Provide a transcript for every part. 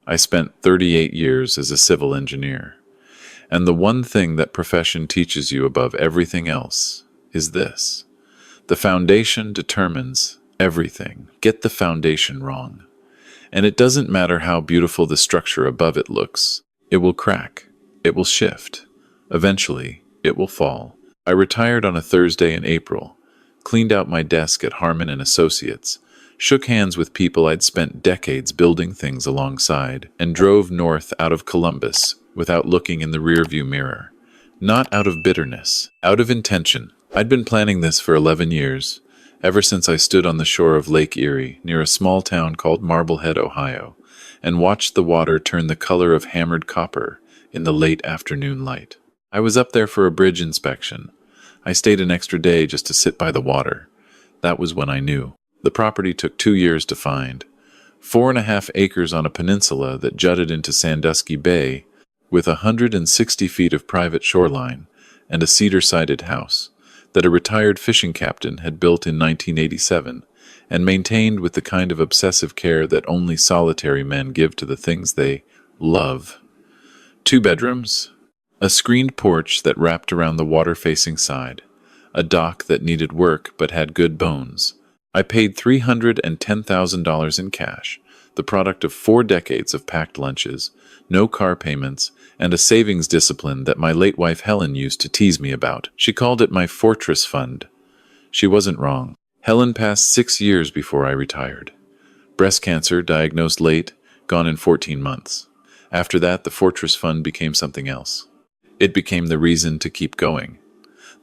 I spent 38 years as a civil engineer. And the one thing that profession teaches you above everything else is this. The foundation determines everything. Get the foundation wrong. And it doesn't matter how beautiful the structure above it looks. It will crack. It will shift. Eventually, it will fall. I retired on a Thursday in April, cleaned out my desk at Harmon and Associates, shook hands with people I'd spent decades building things alongside, and drove north out of Columbus without looking in the rearview mirror. Not out of bitterness, out of intention. I'd been planning this for 11 years, ever since I stood on the shore of Lake Erie near a small town called Marblehead, Ohio, and watched the water turn the color of hammered copper in the late afternoon light. I was up there for a bridge inspection. I stayed an extra day just to sit by the water. That was when I knew. The property took 2 years to find. 4.5 acres on a peninsula that jutted into Sandusky Bay, with 160 feet of private shoreline and a cedar-sided house that a retired fishing captain had built in 1987 and maintained with the kind of obsessive care that only solitary men give to the things they love. 2 bedrooms, a screened porch that wrapped around the water-facing side, a dock that needed work but had good bones. I paid $310,000 in cash, the product of 4 decades of packed lunches, no car payments, and a savings discipline that my late wife Helen used to tease me about. She called it my fortress fund. She wasn't wrong. Helen passed 6 years before I retired. Breast cancer, diagnosed late, gone in 14 months. After that, the fortress fund became something else. It became the reason to keep going.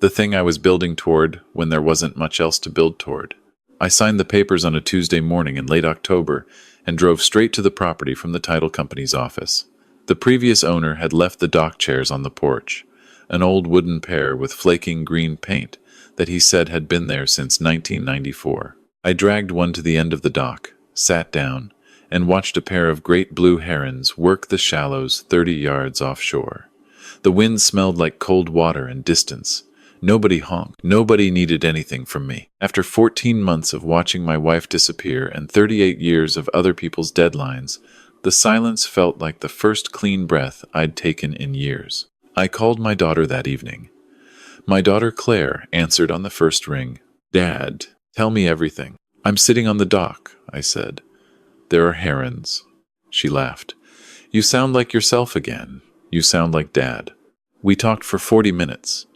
The thing I was building toward when there wasn't much else to build toward. I signed the papers on a Tuesday morning in late October and drove straight to the property from the title company's office. The previous owner had left the dock chairs on the porch, an old wooden pair with flaking green paint that he said had been there since 1994. I dragged one to the end of the dock, sat down, and watched a pair of great blue herons work the shallows 30 yards offshore. The wind smelled like cold water and distance. Nobody honked. Nobody needed anything from me. After 14 months of watching my wife disappear and 38 years of other people's deadlines, the silence felt like the first clean breath I'd taken in years. I called my daughter that evening. My daughter Claire answered on the first ring. "Dad, tell me everything." "I'm sitting on the dock," I said. "There are herons." She laughed. "You sound like yourself again. You sound like Dad." We talked for 40 minutes.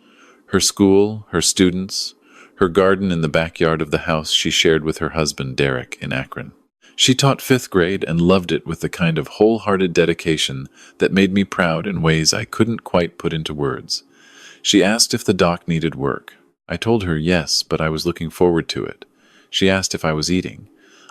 Her school, her students, her garden in the backyard of the house she shared with her husband Derek in Akron. She taught 5th grade and loved it with the kind of wholehearted dedication that made me proud in ways I couldn't quite put into words. She asked if the dock needed work. I told her yes, but I was looking forward to it. She asked if I was eating.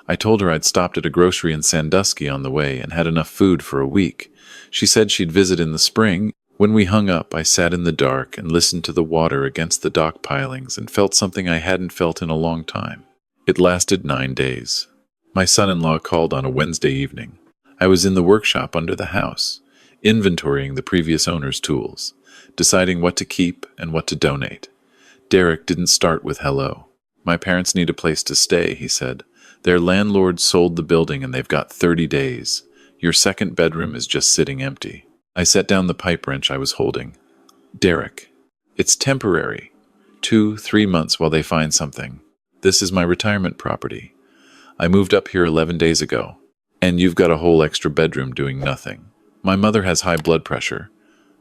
I told her I'd stopped at a grocery in Sandusky on the way and had enough food for a week. She said she'd visit in the spring. When we hung up, I sat in the dark and listened to the water against the dock pilings and felt something I hadn't felt in a long time. It lasted 9 days. My son-in-law called on a Wednesday evening. I was in the workshop under the house, inventorying the previous owner's tools, deciding what to keep and what to donate. Derek didn't start with hello. "My parents need a place to stay," he said. "Their landlord sold the building and they've got 30 days. Your second bedroom is just sitting empty." I set down the pipe wrench I was holding. "Derek, it's temporary. 2-3 months while they find something. This is my retirement property. I moved up here 11 days ago, and you've got a whole extra bedroom doing nothing. My mother has high blood pressure.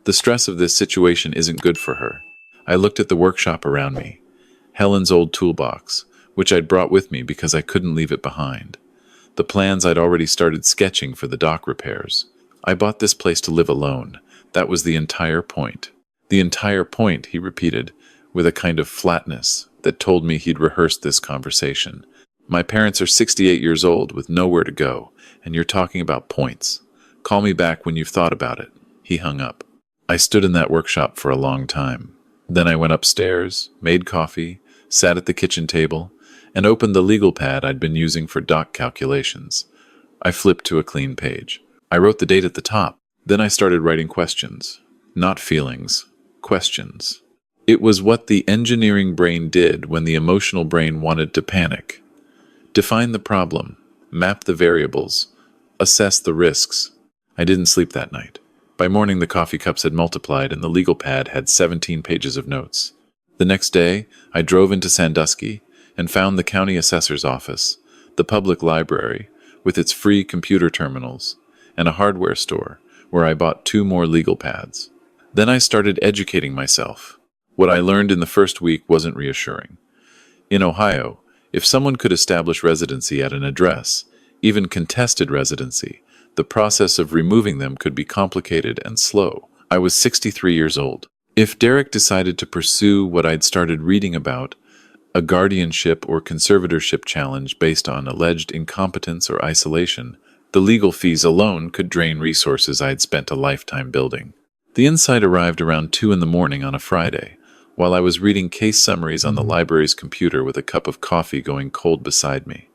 The stress of this situation isn't good for her." I looked at the workshop around me. Helen's old toolbox, which I'd brought with me because I couldn't leave it behind. The plans I'd already started sketching for the dock repairs. I bought this place to live alone. That was the entire point. "The entire point," he repeated, with a kind of flatness that told me he'd rehearsed this conversation. "My parents are 68 years old with nowhere to go, and you're talking about points. Call me back when you've thought about it." He hung up. I stood in that workshop for a long time. Then I went upstairs, made coffee, sat at the kitchen table, and opened the legal pad I'd been using for dock calculations. I flipped to a clean page. I wrote the date at the top. Then I started writing questions. Not feelings. Questions. It was what the engineering brain did when the emotional brain wanted to panic. Define the problem, map the variables, assess the risks, I didn't sleep that night. By morning, the coffee cups had multiplied and the legal pad had 17 pages of notes. The next day, I drove into Sandusky and found the county assessor's office, the public library, with its free computer terminals, and a hardware store where I bought 2 more legal pads. Then I started educating myself. What I learned in the first week wasn't reassuring. In Ohio, if someone could establish residency at an address, even contested residency, the process of removing them could be complicated and slow. I was 63 years old. If Derek decided to pursue what I'd started reading about, a guardianship or conservatorship challenge based on alleged incompetence or isolation, the legal fees alone could drain resources I'd spent a lifetime building. The insight arrived around 2 in the morning on a Friday, while I was reading case summaries on the library's computer with a cup of coffee going cold beside me.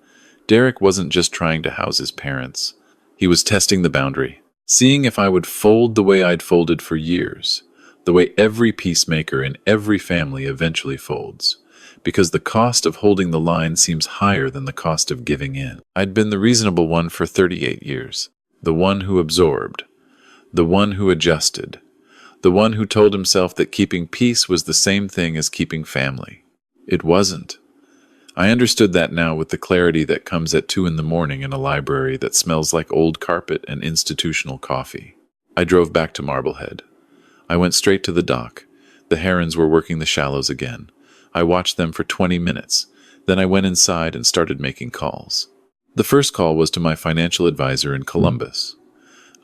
Derek wasn't just trying to house his parents. He was testing the boundary, seeing if I would fold the way I'd folded for years, the way every peacemaker in every family eventually folds, because the cost of holding the line seems higher than the cost of giving in. I'd been the reasonable one for 38 years, the one who absorbed, the one who adjusted, the one who told himself that keeping peace was the same thing as keeping family. It wasn't. I understood that now with the clarity that comes at 2 in the morning in a library that smells like old carpet and institutional coffee. I drove back to Marblehead. I went straight to the dock. The herons were working the shallows again. I watched them for 20 minutes. Then I went inside and started making calls. The first call was to my financial advisor in Columbus.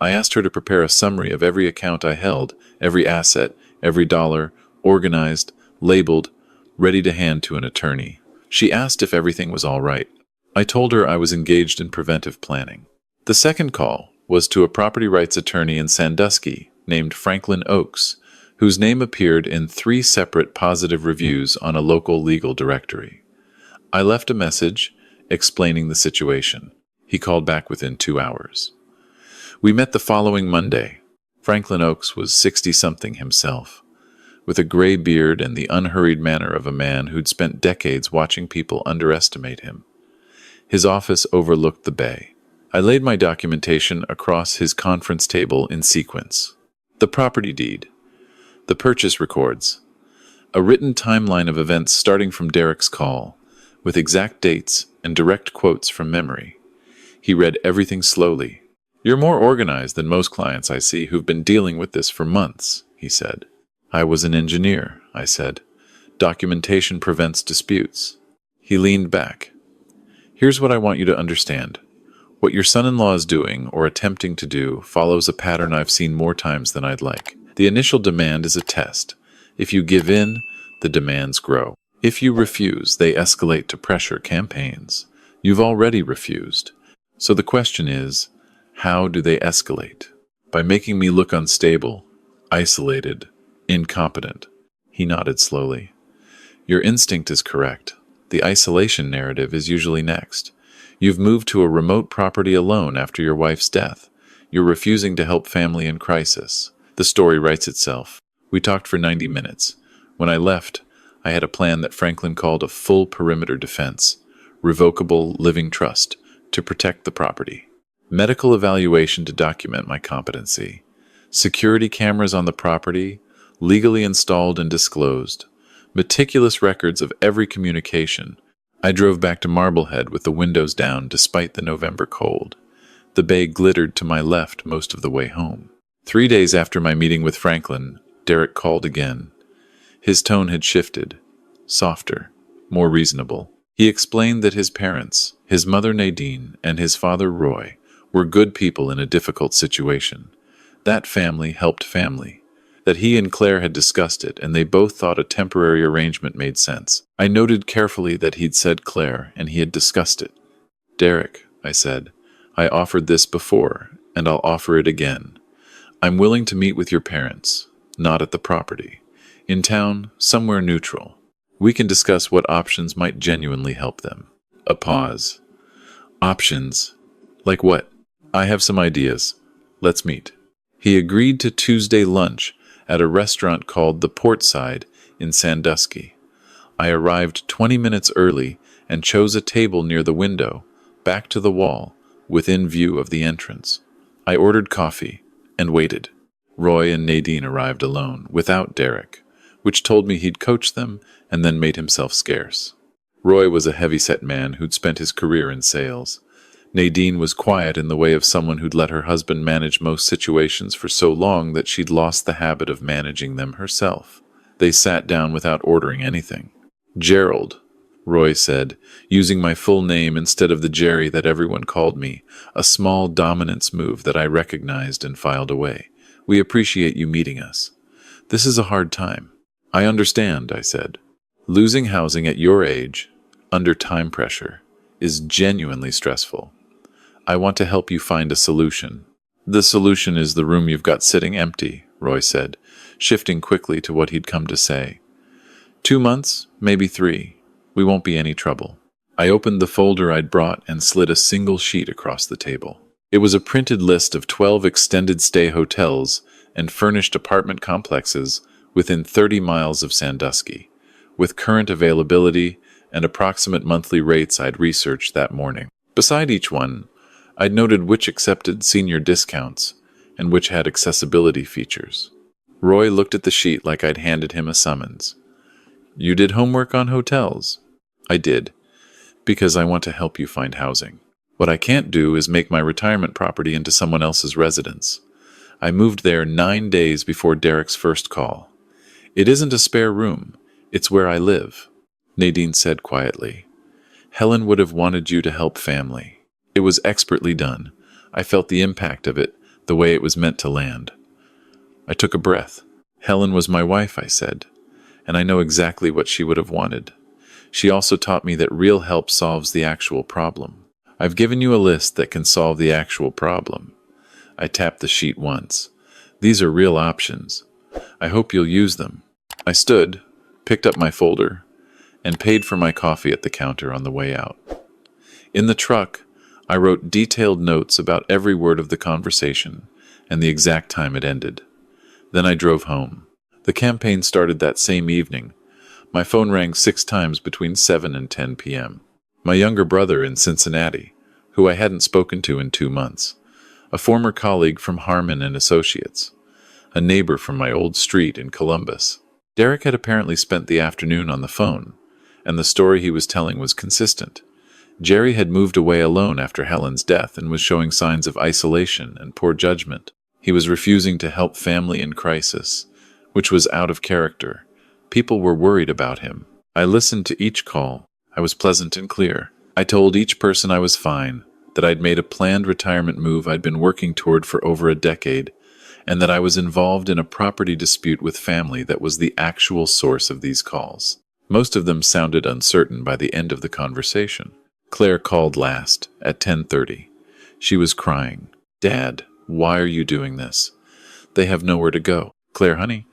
I asked her to prepare a summary of every account I held, every asset, every dollar, organized, labeled, ready to hand to an attorney. She asked if everything was all right. I told her I was engaged in preventive planning. The second call was to a property rights attorney in Sandusky named Franklin Oakes, whose name appeared in 3 separate positive reviews on a local legal directory. I left a message explaining the situation. He called back within 2 hours. We met the following Monday. Franklin Oakes was 60-something himself, with a gray beard and the unhurried manner of a man who'd spent decades watching people underestimate him. His office overlooked the bay. I laid my documentation across his conference table in sequence. The property deed, the purchase records, a written timeline of events starting from Derek's call, with exact dates and direct quotes from memory. He read everything slowly. "You're more organized than most clients I see who've been dealing with this for months," he said. "I was an engineer," I said. "Documentation prevents disputes." He leaned back. "Here's what I want you to understand. What your son-in-law is doing or attempting to do follows a pattern I've seen more times than I'd like. The initial demand is a test. If you give in, the demands grow. If you refuse, they escalate to pressure campaigns. You've already refused. So the question is, how do they escalate? By making me look unstable, isolated, incompetent." He nodded slowly. "Your instinct is correct. The isolation narrative is usually next. You've moved to a remote property alone after your wife's death. You're refusing to help family in crisis. The story writes itself. We talked for 90 minutes. When I left, I had a plan that Franklin called a full perimeter defense, revocable living trust, to protect the property. Medical evaluation to document my competency. Security cameras on the property, legally installed and disclosed. Meticulous records of every communication. I drove back to Marblehead with the windows down despite the November cold. The bay glittered to my left most of the way home. 3 days after my meeting with Franklin, Derek called again. His tone had shifted. Softer, more reasonable. He explained that his parents, his mother Nadine and his father Roy, were good people in a difficult situation. That family helped family. That he and Claire had discussed it, and they both thought a temporary arrangement made sense. I noted carefully that he'd said Claire, and he had discussed it. "Derek," I said, "I offered this before, and I'll offer it again. I'm willing to meet with your parents, not at the property. In town, somewhere neutral. We can discuss what options might genuinely help them." A pause. "Options? Like what?" "I have some ideas. Let's meet." He agreed to Tuesday lunch at a restaurant called the Portside in Sandusky. I arrived 20 minutes early and chose a table near the window, back to the wall, within view of the entrance. I ordered coffee and waited. Roy and Nadine arrived alone, without Derek, which told me he'd coached them and then made himself scarce. Roy was a heavy-set man who'd spent his career in sales. Nadine was quiet in the way of someone who'd let her husband manage most situations for so long that she'd lost the habit of managing them herself. They sat down without ordering anything. "Gerald," Roy said, using my full name instead of the Jerry that everyone called me, a small dominance move that I recognized and filed away. "We appreciate you meeting us. This is a hard time." "I understand," I said. "Losing housing at your age, under time pressure, is genuinely stressful. I want to help you find a solution." "The solution is the room you've got sitting empty," Roy said, shifting quickly to what he'd come to say. 2 months, maybe 3. We won't be any trouble." I opened the folder I'd brought and slid a single sheet across the table. It was a printed list of 12 extended stay hotels and furnished apartment complexes within 30 miles of Sandusky, with current availability and approximate monthly rates I'd researched that morning. Beside each one, I'd noted which accepted senior discounts and which had accessibility features. Roy looked at the sheet like I'd handed him a summons. "You did homework on hotels?" "I did, because I want to help you find housing. What I can't do is make my retirement property into someone else's residence. I moved there 9 days before Derek's first call. It isn't a spare room, it's where I live," Nadine said quietly. "Helen would have wanted you to help family. It was expertly done. I felt the impact of it, the way it was meant to land." I took a breath. "Helen was my wife," I said, "and I know exactly what she would have wanted. She also taught me that real help solves the actual problem. I've given you a list that can solve the actual problem." I tapped the sheet once. "These are real options. I hope you'll use them." I stood, picked up my folder, and paid for my coffee at the counter on the way out. In the truck, I wrote detailed notes about every word of the conversation and the exact time it ended. Then I drove home. The campaign started that same evening. My phone rang 6 times between 7 and 10 p.m. My younger brother in Cincinnati, who I hadn't spoken to in 2 months, a former colleague from Harmon and Associates, a neighbor from my old street in Columbus. Derek had apparently spent the afternoon on the phone, and the story he was telling was consistent. Jerry had moved away alone after Helen's death and was showing signs of isolation and poor judgment. He was refusing to help family in crisis, which was out of character. People were worried about him. I listened to each call. I was pleasant and clear. I told each person I was fine, that I'd made a planned retirement move I'd been working toward for over a decade, and that I was involved in a property dispute with family that was the actual source of these calls. Most of them sounded uncertain by the end of the conversation. Claire called last, at 10:30. She was crying. "Dad, why are you doing this? They have nowhere to go." "Claire, honey,"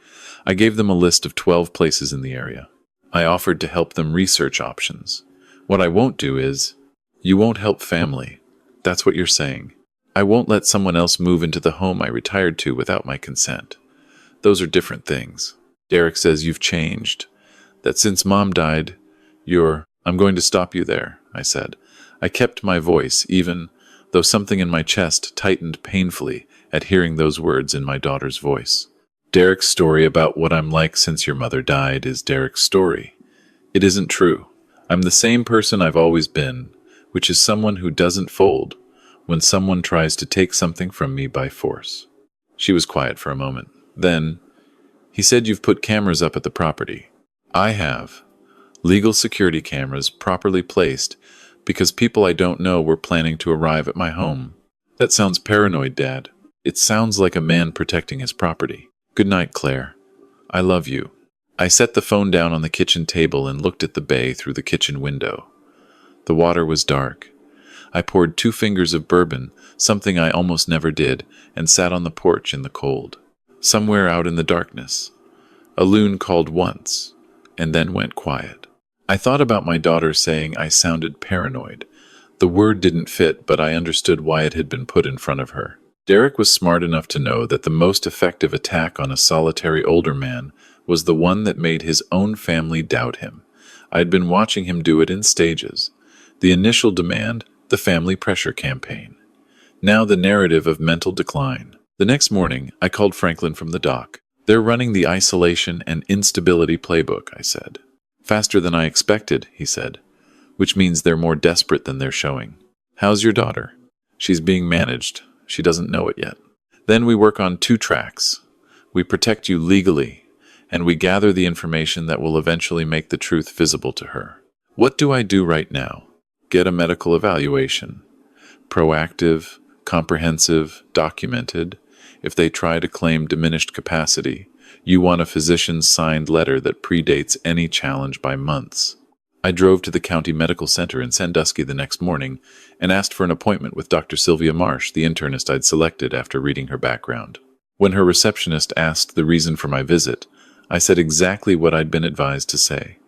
I gave them a list of 12 places in the area. I offered to help them research options. "What I won't do is..." "You won't help family. That's what you're saying. I won't let someone else move into the home I retired to without my consent. Those are different things. Derek says you've changed. That since Mom died, you're..." "I'm going to stop you there," I said. I kept my voice, even though something in my chest tightened painfully at hearing those words in my daughter's voice. "Derek's story about what I'm like since your mother died is Derek's story. It isn't true. I'm the same person I've always been, which is someone who doesn't fold when someone tries to take something from me by force." She was quiet for a moment. Then, "He said you've put cameras up at the property." "I have. Legal security cameras properly placed because people I don't know were planning to arrive at my home." "That sounds paranoid, Dad. It sounds like a man protecting his property." "Good night, Claire. I love you." I set the phone down on the kitchen table and looked at the bay through the kitchen window. The water was dark. I poured 2 fingers of bourbon, something I almost never did, and sat on the porch in the cold. Somewhere out in the darkness, a loon called once, and then went quiet. I thought about my daughter saying I sounded paranoid. The word didn't fit, but I understood why it had been put in front of her. Derek was smart enough to know that the most effective attack on a solitary older man was the one that made his own family doubt him. I'd been watching him do it in stages. The initial demand, the family pressure campaign. Now the narrative of mental decline. The next morning, I called Franklin from the dock. They're running the isolation and instability playbook, I said. Faster than I expected, he said, which means they're more desperate than they're showing. How's your daughter? She's being managed. She doesn't know it yet. Then we work on 2 tracks. We protect you legally, and we gather the information that will eventually make the truth visible to her. What do I do right now? Get a medical evaluation. Proactive, comprehensive, documented. If they try to claim diminished capacity, you want a physician's signed letter that predates any challenge by months. I drove to the county medical center in Sandusky the next morning and asked for an appointment with Dr. Sylvia Marsh, the internist I'd selected after reading her background. When her receptionist asked the reason for my visit, I said exactly what I'd been advised to say.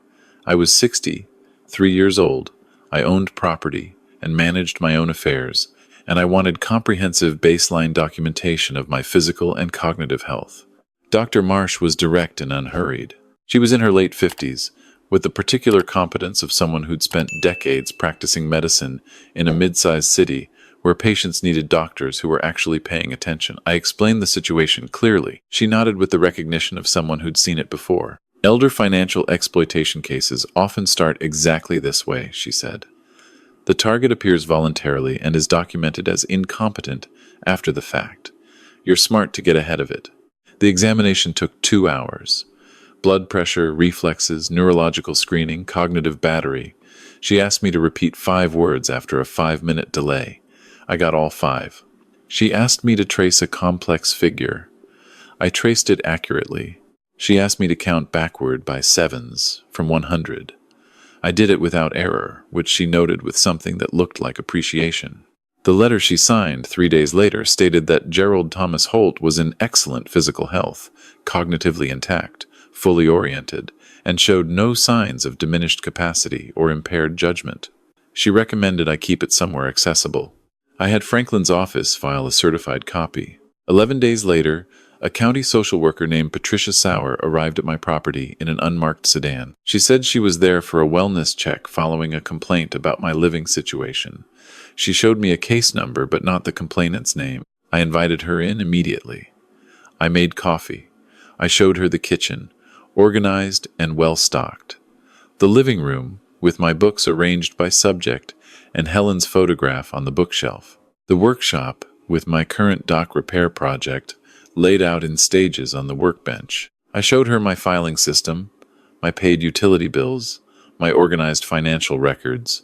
I was 60, 3 years old, I owned property and managed my own affairs, and I wanted comprehensive baseline documentation of my physical and cognitive health. Dr. Marsh was direct and unhurried. She was in her late 50s, with the particular competence of someone who'd spent decades practicing medicine in a mid-sized city where patients needed doctors who were actually paying attention. I explained the situation clearly. She nodded with the recognition of someone who'd seen it before. Elder financial exploitation cases often start exactly this way, she said. The target appears voluntarily and is documented as incompetent after the fact. You're smart to get ahead of it. The examination took 2 hours. Blood pressure, reflexes, neurological screening, cognitive battery. She asked me to repeat 5 words after a 5-minute delay. I got all 5. She asked me to trace a complex figure. I traced it accurately. She asked me to count backward by 7s from 100. I did it without error, which she noted with something that looked like appreciation. The letter she signed 3 days later stated that Gerald Thomas Holt was in excellent physical health, cognitively intact, fully oriented, and showed no signs of diminished capacity or impaired judgment. She recommended I keep it somewhere accessible. I had Franklin's office file a certified copy. 11 days later, a county social worker named Patricia Sauer arrived at my property in an unmarked sedan. She said she was there for a wellness check following a complaint about my living situation. She showed me a case number but not the complainant's name. I invited her in immediately. I made coffee. I showed her the kitchen, organized and well-stocked. The living room, with my books arranged by subject and Helen's photograph on the bookshelf. The workshop, with my current dock repair project, laid out in stages on the workbench. I showed her my filing system, my paid utility bills, my organized financial records.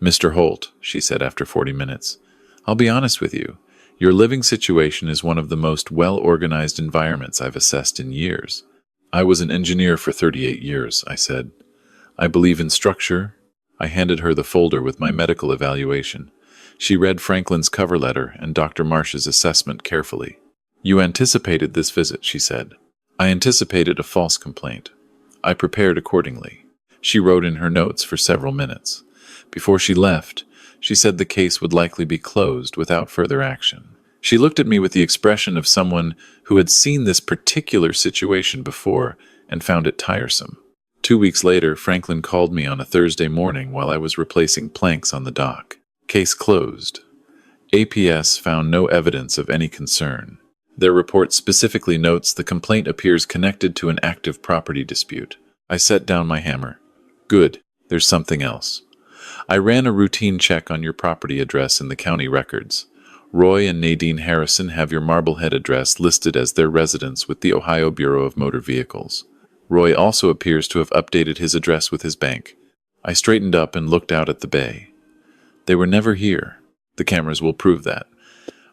Mr. Holt, she said after 40 minutes, I'll be honest with you. Your living situation is one of the most well-organized environments I've assessed in years. I was an engineer for 38 years, I said. I believe in structure. I handed her the folder with my medical evaluation. She read Franklin's cover letter and Dr. Marsh's assessment carefully. You anticipated this visit, she said. I anticipated a false complaint. I prepared accordingly. She wrote in her notes for several minutes. Before she left, she said the case would likely be closed without further action. She looked at me with the expression of someone who had seen this particular situation before and found it tiresome. 2 weeks later, Franklin called me on a Thursday morning while I was replacing planks on the dock. Case closed. APS found no evidence of any concern. Their report specifically notes the complaint appears connected to an active property dispute. I set down my hammer. Good, there's something else. I ran a routine check on your property address in the county records. Roy and Nadine Harrison have your Marblehead address listed as their residence with the Ohio Bureau of Motor Vehicles. Roy also appears to have updated his address with his bank. I straightened up and looked out at the bay. They were never here. The cameras will prove that.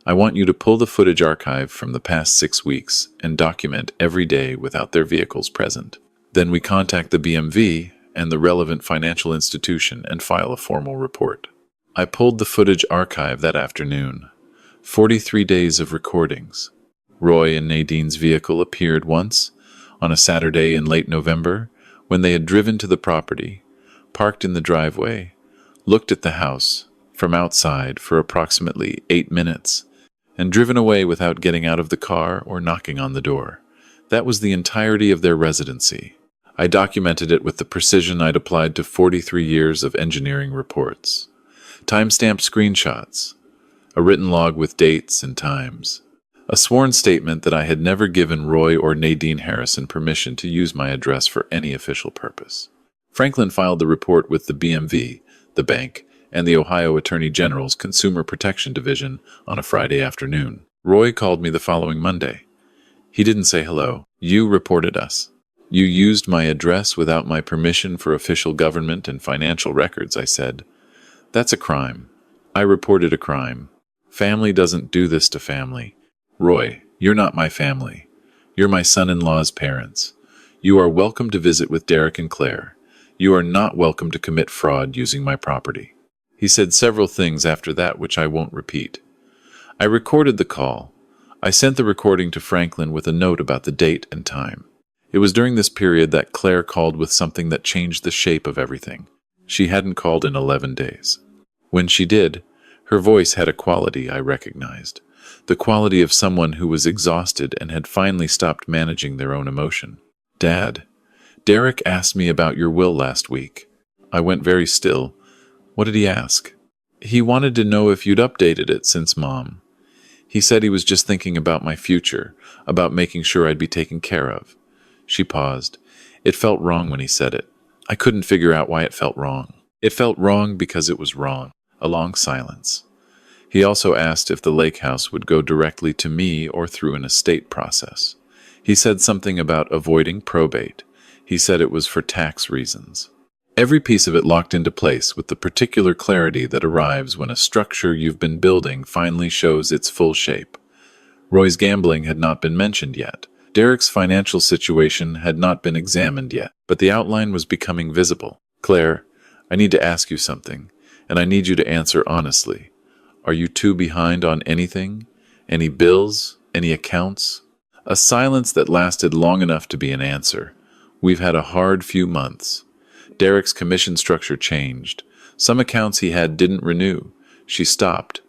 I want you to pull the footage archive from the past 6 weeks and document every day without their vehicles present. Then we contact the BMV and the relevant financial institution and file a formal report. I pulled the footage archive that afternoon. 43 days of recordings. Roy and Nadine's vehicle appeared once, on a Saturday in late November, when they had driven to the property, parked in the driveway, looked at the house from outside for approximately 8 minutes, and driven away without getting out of the car or knocking on the door. That was the entirety of their residency. I documented it with the precision I'd applied to 43 years of engineering reports. Timestamped screenshots. a written log with dates and times, a sworn statement that I had never given Roy or Nadine Harrison permission to use my address for any official purpose. Franklin filed the report with the BMV, the bank, and the Ohio Attorney General's Consumer Protection Division on a Friday afternoon. Roy called me the following Monday. He didn't say hello. You reported us. You used my address without my permission for official government and financial records, I said. That's a crime. I reported a crime. Family doesn't do this to family. Roy, you're not my family. You're my son-in-law's parents. You are welcome to visit with Derek and Claire. You are not welcome to commit fraud using my property. He said several things after that which I won't repeat. I recorded the call. I sent the recording to Franklin with a note about the date and time. It was during this period that Claire called with something that changed the shape of everything. She hadn't called in 11 days. When she did, her voice had a quality I recognized. The quality of someone who was exhausted and had finally stopped managing their own emotion. Dad, Derek asked me about your will last week. I went very still. What did he ask? He wanted to know if you'd updated it since Mom. He said he was just thinking about my future, about making sure I'd be taken care of. She paused. It felt wrong when he said it. I couldn't figure out why it felt wrong. It felt wrong because it was wrong. A long silence. He also asked if the lake house would go directly to me or through an estate process. He said something about avoiding probate. He said it was for tax reasons. Every piece of it locked into place with the particular clarity that arrives when a structure you've been building finally shows its full shape. Roy's gambling had not been mentioned yet. Derek's financial situation had not been examined yet, but the outline was becoming visible. Claire, I need to ask you something, and I need you to answer honestly. Are you two behind on anything? Any bills? Any accounts? A silence that lasted long enough to be an answer. We've had a hard few months. Derek's commission structure changed. Some accounts he had didn't renew. She stopped.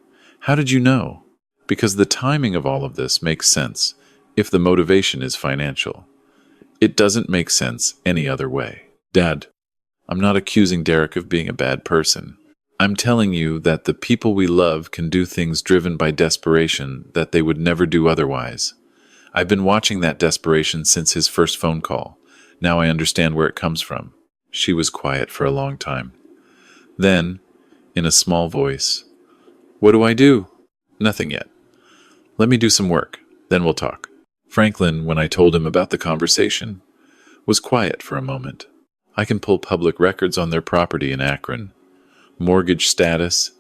How did you know? Because the timing of all of this makes sense, if the motivation is financial. It doesn't make sense any other way. Dad, I'm not accusing Derek of being a bad person. I'm telling you that the people we love can do things driven by desperation that they would never do otherwise. I've been watching that desperation since his first phone call. Now I understand where it comes from. She was quiet for a long time. Then, in a small voice, What do I do? Nothing yet. Let me do some work, then we'll talk. Franklin, when I told him about the conversation, was quiet for a moment. I can pull public records on their property in Akron. Mortgage status,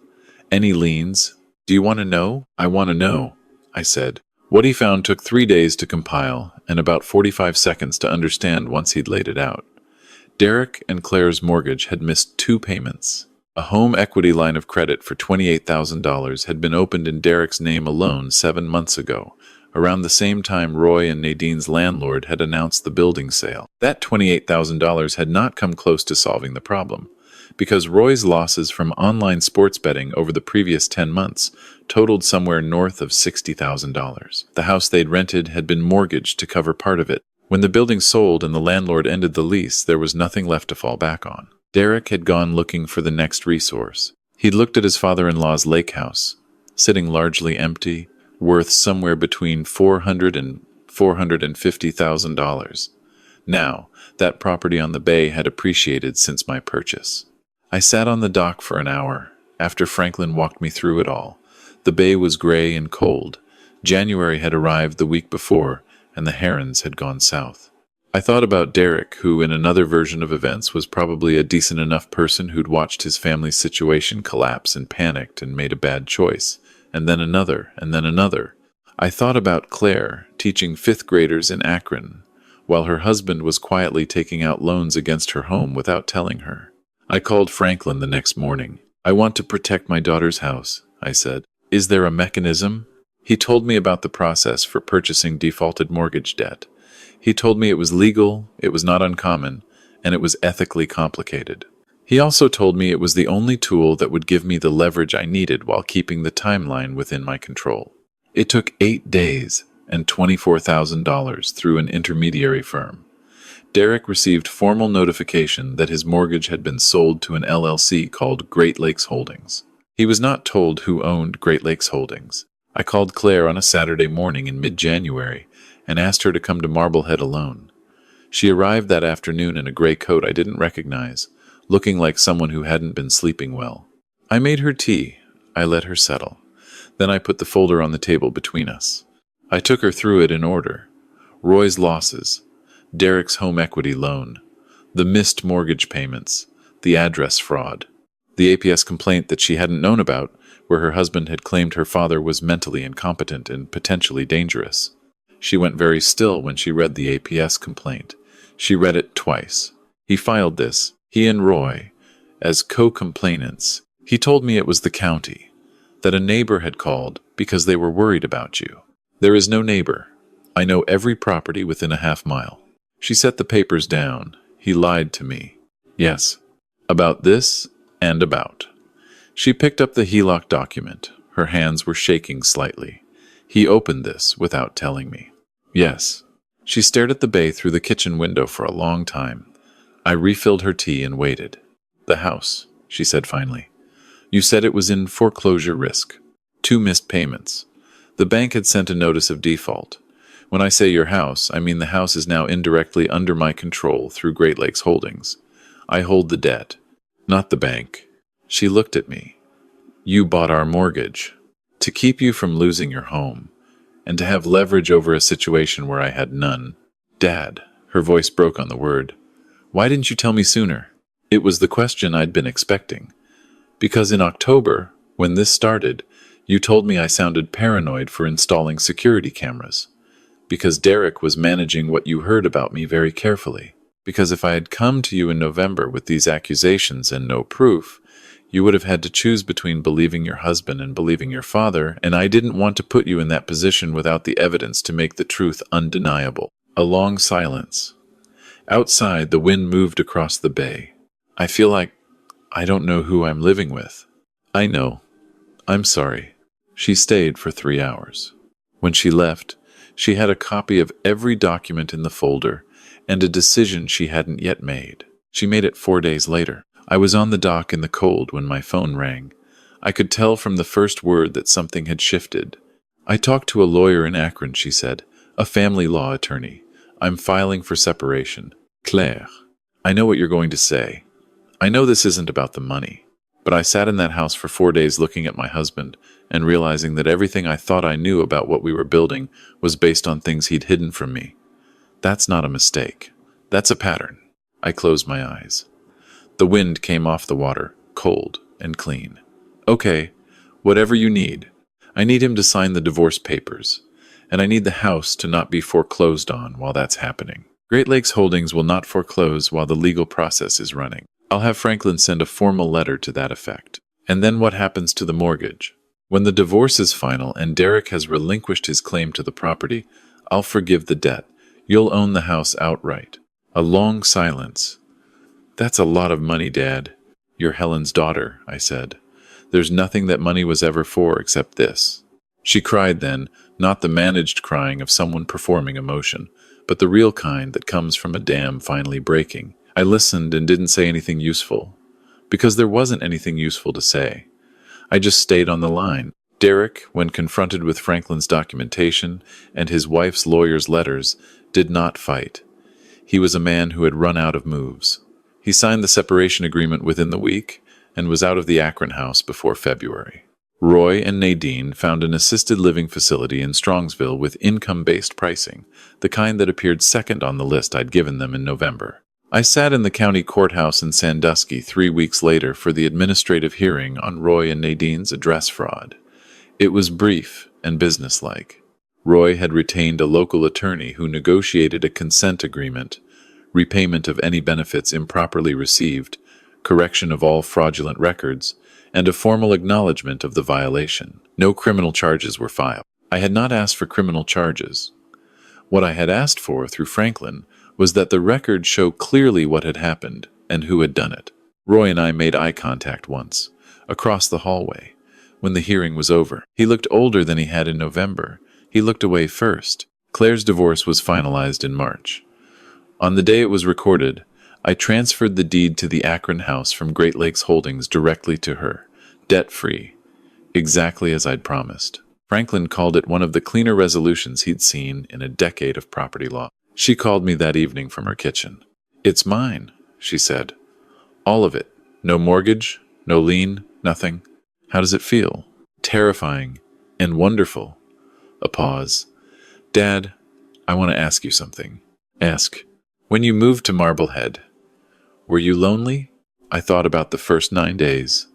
any liens. Do you want to know? I want to know, I said. What he found took 3 days to compile and about 45 seconds to understand once he'd laid it out. Derek and Claire's mortgage had missed 2 payments. A home equity line of credit for $28,000 had been opened in Derek's name alone 7 months ago, around the same time Roy and Nadine's landlord had announced the building sale. That $28,000 had not come close to solving the problem, because Roy's losses from online sports betting over the previous 10 months totaled somewhere north of $60,000. The house they'd rented had been mortgaged to cover part of it. When the building sold and the landlord ended the lease, there was nothing left to fall back on. Derek had gone looking for the next resource. He'd looked at his father-in-law's lake house, sitting largely empty, worth somewhere between $400,000 and $450,000. Now, that property on the bay had appreciated since my purchase. I sat on the dock for an hour, after Franklin walked me through it all. The bay was gray and cold. January had arrived the week before, and the herons had gone south. I thought about Derek, who in another version of events was probably a decent enough person who'd watched his family's situation collapse and panicked and made a bad choice, and then another, and then another. I thought about Claire, teaching 5th graders in Akron, while her husband was quietly taking out loans against her home without telling her. I called Franklin the next morning. I want to protect my daughter's house, I said. Is there a mechanism? He told me about the process for purchasing defaulted mortgage debt. He told me it was legal, it was not uncommon, and it was ethically complicated. He also told me it was the only tool that would give me the leverage I needed while keeping the timeline within my control. It took 8 days and $24,000 through an intermediary firm. Derek received formal notification that his mortgage had been sold to an LLC called Great Lakes Holdings. He was not told who owned Great Lakes Holdings. I called Claire on a Saturday morning in mid-January and asked her to come to Marblehead alone. She arrived that afternoon in a gray coat I didn't recognize, looking like someone who hadn't been sleeping well. I made her tea. I let her settle. Then I put the folder on the table between us. I took her through it in order. Roy's losses, Derek's home equity loan, the missed mortgage payments, the address fraud, the APS complaint that she hadn't known about, where her husband had claimed her father was mentally incompetent and potentially dangerous. She went very still when she read the APS complaint. She read it twice. He filed this, he and Roy, as co-complainants. He told me it was the county, that a neighbor had called because they were worried about you. There is no neighbor. I know every property within a half-mile. She set the papers down. He lied to me. Yes, about this and about. She picked up the HELOC document. Her hands were shaking slightly. He opened this without telling me. Yes. She stared at the bay through the kitchen window for a long time. I refilled her tea and waited. The house, she said finally. You said it was in foreclosure risk. 2 missed payments. The bank had sent a notice of default. When I say your house, I mean the house is now indirectly under my control through Great Lakes Holdings. I hold the debt, not the bank. She looked at me. You bought our mortgage to keep you from losing your home and to have leverage over a situation where I had none. Dad, her voice broke on the word. Why didn't you tell me sooner? It was the question I'd been expecting. Because in October, when this started, you told me I sounded paranoid for installing security cameras. Because Derek was managing what you heard about me very carefully. Because if I had come to you in November with these accusations and no proof, you would have had to choose between believing your husband and believing your father, and I didn't want to put you in that position without the evidence to make the truth undeniable. A long silence. Outside, the wind moved across the bay. I feel like I don't know who I'm living with. I know. I'm sorry. She stayed for 3 hours. When she left, she had a copy of every document in the folder and a decision she hadn't yet made. She made it 4 days later. I was on the dock in the cold when my phone rang. I could tell from the first word that something had shifted. I talked to a lawyer in Akron, she said, a family law attorney. I'm filing for separation. Claire, I know what you're going to say. I know this isn't about the money, but I sat in that house for 4 days looking at my husband and realizing that everything I thought I knew about what we were building was based on things he'd hidden from me. That's not a mistake. That's a pattern. I closed my eyes. The wind came off the water, cold and clean. Okay, whatever you need. I need him to sign the divorce papers, and I need the house to not be foreclosed on while that's happening. Great Lakes Holdings will not foreclose while the legal process is running. I'll have Franklin send a formal letter to that effect. And then what happens to the mortgage? When the divorce is final and Derek has relinquished his claim to the property, I'll forgive the debt. You'll own the house outright. A long silence. That's a lot of money, Dad. You're Helen's daughter, I said. There's nothing that money was ever for except this. She cried then, not the managed crying of someone performing emotion, but the real kind that comes from a dam finally breaking. I listened and didn't say anything useful, because there wasn't anything useful to say. I just stayed on the line. Derek, when confronted with Franklin's documentation and his wife's lawyer's letters, did not fight. He was a man who had run out of moves. He signed the separation agreement within the week and was out of the Akron house before February. Roy and Nadine found an assisted living facility in Strongsville with income-based pricing, the kind that appeared second on the list I'd given them in November. I sat in the county courthouse in Sandusky 3 weeks later for the administrative hearing on Roy and Nadine's address fraud. It was brief and businesslike. Roy had retained a local attorney who negotiated a consent agreement, repayment of any benefits improperly received, correction of all fraudulent records, and a formal acknowledgement of the violation. No criminal charges were filed. I had not asked for criminal charges. What I had asked for, through Franklin, was that the record show clearly what had happened and who had done it. Roy and I made eye contact once, across the hallway, when the hearing was over. He looked older than he had in November. He looked away first. Claire's divorce was finalized in March. On the day it was recorded, I transferred the deed to the Akron house from Great Lakes Holdings directly to her, debt-free, exactly as I'd promised. Franklin called it one of the cleaner resolutions he'd seen in a decade of property law. She called me that evening from her kitchen. "It's mine," she said. "All of it. No mortgage, no lien, nothing. How does it feel?" "Terrifying and wonderful." A pause. "Dad, I want to ask you something." "Ask." "When you moved to Marblehead, were you lonely?" I thought about the first 9 days.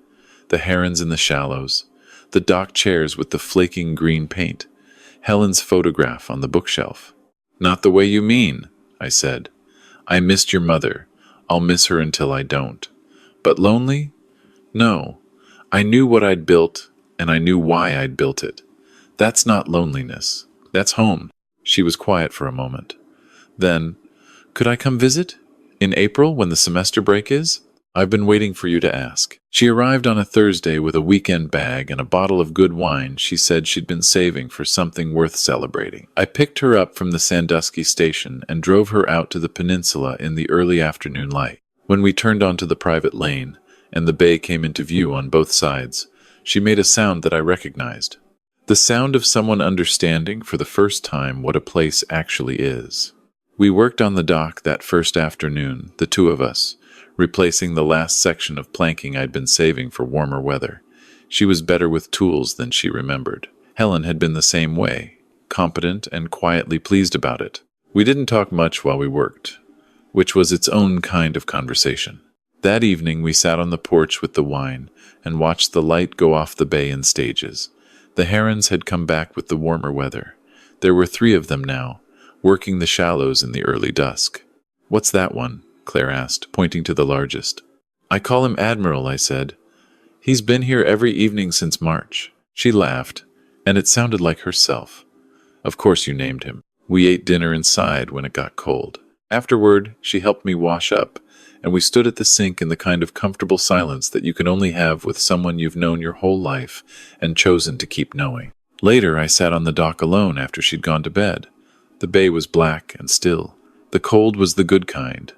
The herons in the shallows, the dock chairs with the flaking green paint, Helen's photograph on the bookshelf. "Not the way you mean," I said. "I missed your mother. I'll miss her until I don't. But lonely? No. I knew what I'd built, and I knew why I'd built it. That's not loneliness. That's home." She was quiet for a moment. Then, "Could I come visit? In April, when the semester break is? I've been waiting for you to ask." She arrived on a Thursday with a weekend bag and a bottle of good wine she said she'd been saving for something worth celebrating. I picked her up from the Sandusky station and drove her out to the peninsula in the early afternoon light. When we turned onto the private lane, and the bay came into view on both sides, she made a sound that I recognized. The sound of someone understanding for the first time what a place actually is. We worked on the dock that first afternoon, the two of us, replacing the last section of planking I'd been saving for warmer weather. She was better with tools than she remembered. Helen had been the same way, competent and quietly pleased about it. We didn't talk much while we worked, which was its own kind of conversation. That evening we sat on the porch with the wine and watched the light go off the bay in stages. The herons had come back with the warmer weather. There were 3 of them now, working the shallows in the early dusk. "What's that one?" Claire asked, pointing to the largest. "I call him Admiral," I said. "He's been here every evening since March." She laughed, and it sounded like herself. "Of course you named him." We ate dinner inside when it got cold. Afterward, she helped me wash up, and we stood at the sink in the kind of comfortable silence that you can only have with someone you've known your whole life and chosen to keep knowing. Later, I sat on the dock alone after she'd gone to bed. The bay was black and still. The cold was the good kind.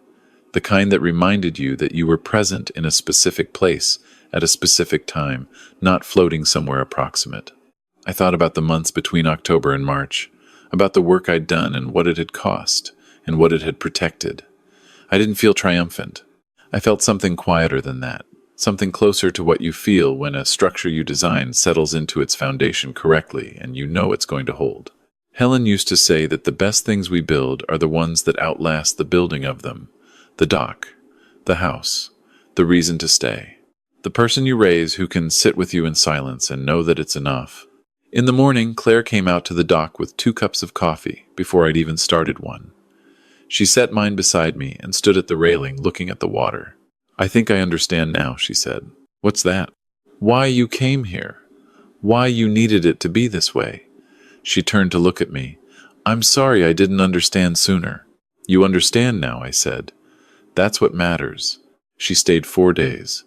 The kind that reminded you that you were present in a specific place at a specific time, not floating somewhere approximate. I thought about the months between October and March, about the work I'd done and what it had cost, and what it had protected. I didn't feel triumphant. I felt something quieter than that, something closer to what you feel when a structure you design settles into its foundation correctly and you know it's going to hold. Helen used to say that the best things we build are the ones that outlast the building of them. The dock, the house, the reason to stay. The person you raise who can sit with you in silence and know that it's enough. In the morning, Claire came out to the dock with 2 cups of coffee before I'd even started one. She set mine beside me and stood at the railing looking at the water. "I think I understand now," she said. "What's that?" "Why you came here. Why you needed it to be this way." She turned to look at me. "I'm sorry I didn't understand sooner." "You understand now," I said. "That's what matters." She stayed 4 days.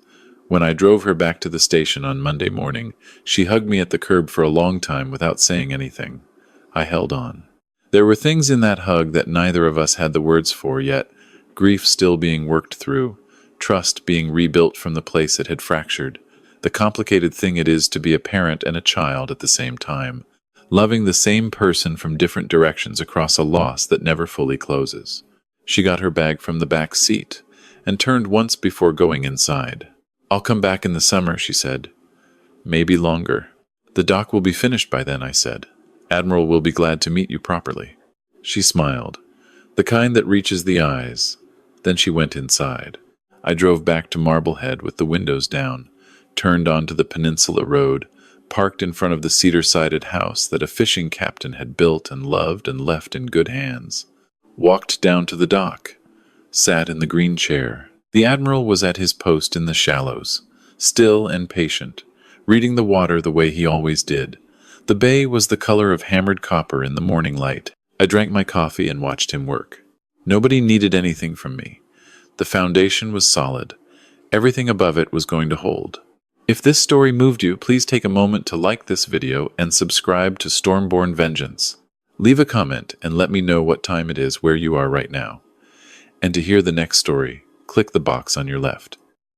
When I drove her back to the station on Monday morning, she hugged me at the curb for a long time without saying anything. I held on. There were things in that hug that neither of us had the words for yet, grief still being worked through, trust being rebuilt from the place it had fractured, the complicated thing it is to be a parent and a child at the same time, loving the same person from different directions across a loss that never fully closes. She got her bag from the back seat and turned once before going inside. "I'll come back in the summer," she said. "Maybe longer." "The dock will be finished by then," I said. "Admiral will be glad to meet you properly." She smiled, the kind that reaches the eyes. Then she went inside. I drove back to Marblehead with the windows down, turned onto the Peninsula Road, parked in front of the cedar-sided house that a fishing captain had built and loved and left in good hands. Walked down to the dock, sat in the green chair. The Admiral was at his post in the shallows, still and patient, reading the water the way he always did. The bay was the color of hammered copper in the morning light. I drank my coffee and watched him work. Nobody needed anything from me. The foundation was solid. Everything above it was going to hold. If this story moved you, please take a moment to like this video and subscribe to Stormborn Vengeance. Leave a comment and let me know what time it is where you are right now. And to hear the next story, click the box on your left.